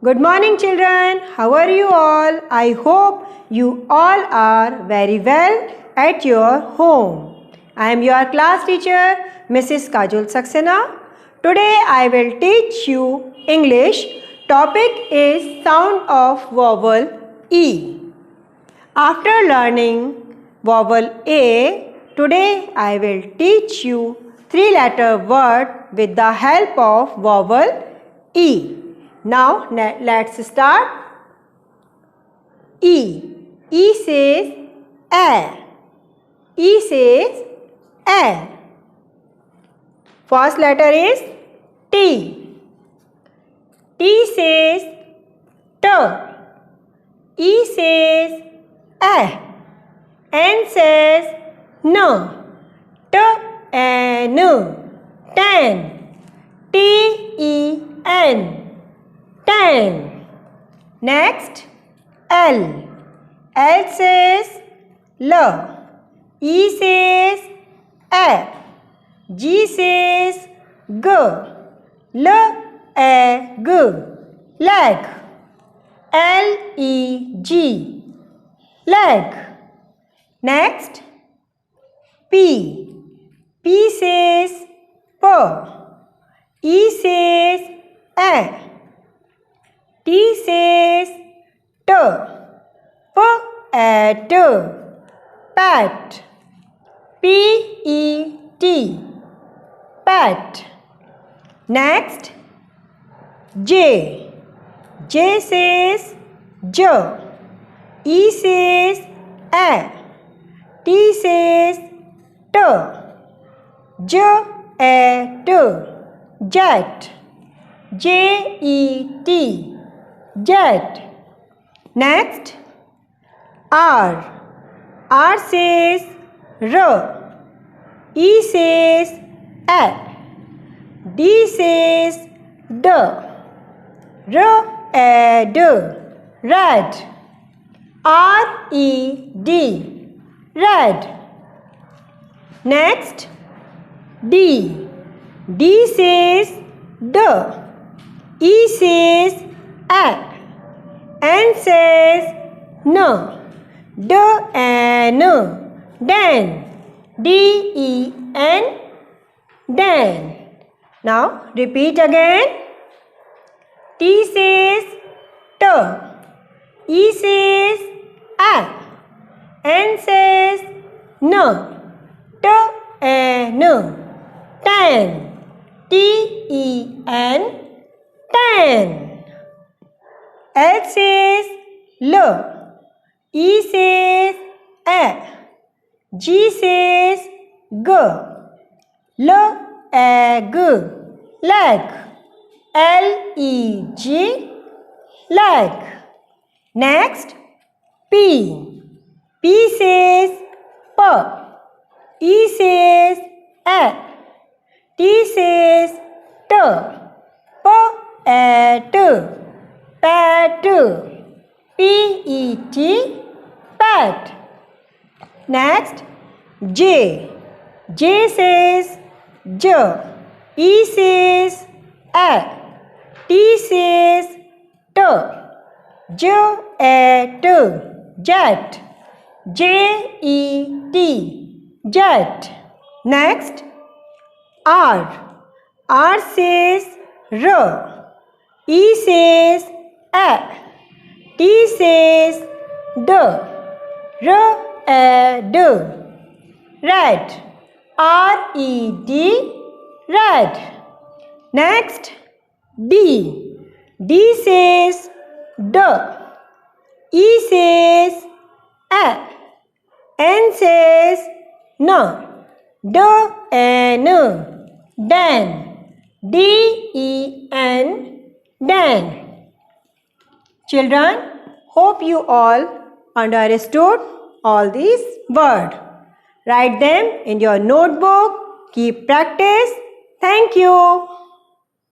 Good morning children. How are you all? I hope you all are very well at your home. I am your class teacher MrsKajul Saxena. Today I will teach you English. Topic is sound of vowel E. After learning vowel A, today I will teach you 3-letter word with the help of vowel E. Now let's start. E. E says air. E says air. First letter is T. T says T. E says A. N says no. T N. Ten. T-E-N. Ten. Next, L. L says L. E says A. G says G. L-A-G. Leg. L-E-G. Leg. Next, P. P says P. E says A. T says T. P-A-T. Pat. P-E-T. Pat. Next, J. J says J. E says A. T says T. J-A-T. Jet. J-E-T. Jet. Next, R. R says R. E says A. D says D. R-A-D. Red. R-E-D. Red. Next, D. D says D. E says A. N says no. D-N. Den. D-E-N. Den. Now repeat again. T says T. E says A. N says no. T-N. Ten. T-E-N. Ten. L says L. E says A. G says G. L-A-G. Leg. L-E-G. Leg. Next, P. P says P. E says A. T says T. P-A-T. Pat. P-E-T. Pat. Next, J. J says J. E says A. T says T. J-A-T. Jet. J-E-T. Jet. Next, R. R says R. E says A. T says D. R-A-D. Red. R-E-D. Red. Next, D. D says D. E says A. N says no. D-N. Den. D-E-N. Den. Children, hope you all understood all these words. Write them in your notebook. Keep practice. Thank you.